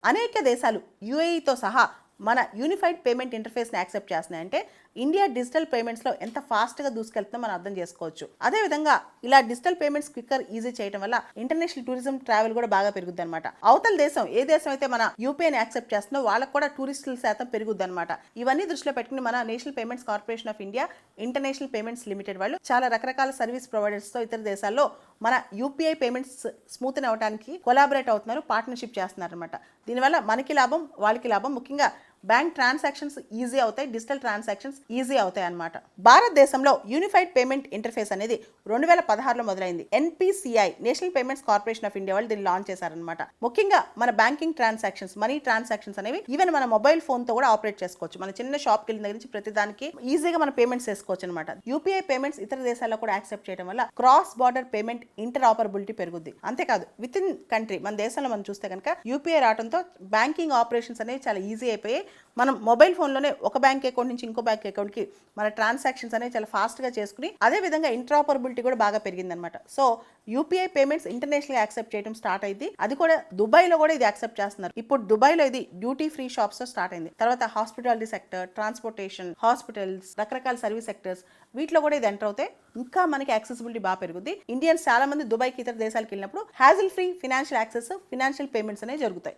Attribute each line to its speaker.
Speaker 1: అనేక దేశాలు యూఏఈతో సహా మన యూనిఫైడ్ పేమెంట్ ఇంటర్ఫేస్ని యాక్సెప్ట్ చేస్తున్నాయంటే ఇండియా డిజిటల్ పేమెంట్స్లో ఎంత ఫాస్ట్గా దూసుకెళ్తుందో మనం అర్థం చేసుకోవచ్చు. అదేవిధంగా ఇలా డిజిటల్ పేమెంట్స్ క్విక్కర్ ఈజీ చేయడం వల్ల ఇంటర్నేషనల్ టూరిజం ట్రావెల్ కూడా బాగా పెరుగుద్ది అనమాట. అవతల దేశం ఏ దేశం అయితే మన యూపీఐని యాక్సెప్ట్ చేస్తుందో వాళ్ళకు కూడా టూరిస్టుల శాతం పెరుగుద్ది అనమాట. ఇవన్నీ దృష్టిలో పెట్టుకుని మన national payments corporation of India, international payments limited వాళ్ళు చాలా రకరకాల సర్వీస్ ప్రొవైడర్స్తో ఇతర దేశాల్లో మన యూపీఐ పేమెంట్స్ స్మూత్ అవ్వడానికి కొలాబరేట్ అవుతున్నారు, పార్ట్నర్షిప్ చేస్తున్నారు అనమాట. దీనివల్ల మనకి లాభం, వాళ్ళకి లాభం. ముఖ్యంగా బ్యాంక్ ట్రాన్సాక్షన్స్ ఈజీ అవుతాయి, డిజిటల్ ట్రాన్సాక్షన్స్ ఈజీ అవుతాయి అన్నమాట. భారతదేశంలో యూనిఫైడ్ పేమెంట్ ఇంటర్ఫేస్ అనేది 2016లో మొదలైంది. NPCI national payments corporation of India వాళ్ళు దీన్ని లాంచ్ చేశారనమాట. ముఖ్యంగా మన బ్యాంకింగ్ ట్రాన్సాక్షన్స్, మనీ ట్రాన్సాక్షన్స్ అనేవి ఈవెన్ మన మొబైల్ ఫోన్ తో కూడా ఆపరేట్ చేసుకోవచ్చు. మన చిన్న షాప్కి వెళ్ళిన దగ్గర నుంచి ప్రతి దానికి ఈజీగా మన పేమెంట్స్ చేసుకోవచ్చు అనమాట. యూపీఐ పేమెంట్స్ ఇతర దేశాల్లో కూడా యాక్సెప్ట్ చేయడం వల్ల cross border payment inter operability పెరుగుద్ది. అంతేకాదు విత్ ఇన్ కంట్రీ మన దేశంలో మనం చూస్తే కనుక యూపీఐ రావడంతో బ్యాంకింగ్ ఆపరేషన్స్ అనేవి చాలా ఈజీ అయిపోయి మనం మొబైల్ ఫోన్లోనే ఒక బ్యాంక్ అకౌంట్ నుంచి ఇంకో బ్యాంక్ అకౌంట్కి మన ట్రాన్సాక్షన్స్ అనేవి చాలా ఫాస్ట్గా చేసుకుని అదేవిధంగా ఇంటరాపరబిలిటీ కూడా బాగా పెరిగిందనమాట. సో యూపీఐ పేమెంట్స్ ఇంటర్నేషనల్గా యాక్సెప్ట్ చేయడం స్టార్ట్ అయింది. అది కూడా దుబాయ్లో కూడా ఇది యాక్సెప్ట్ చేస్తున్నారు. ఇప్పుడు దుబాయ్లో ఇది డ్యూటీ ఫ్రీ షాప్స్తో స్టార్ట్ అయింది. తర్వాత హాస్పిటాలిటీ సెక్టర్, ట్రాన్స్పోర్టేషన్, హాస్పిటల్స్, రకరకాల సర్వీస్ సెక్టర్స్ వీటిలో కూడా ఇది ఎంటర్ అవుతాయి. ఇంకా మనకి యాక్సెసిబిలిటీ బాగా పెరుగుద్ది. ఇండియన్స్ చాలా మంది దుబాయ్కి ఇతర దేశాలకు వెళ్ళినప్పుడు hassle free financial access, financial payments అనేవి జరుగుతాయి.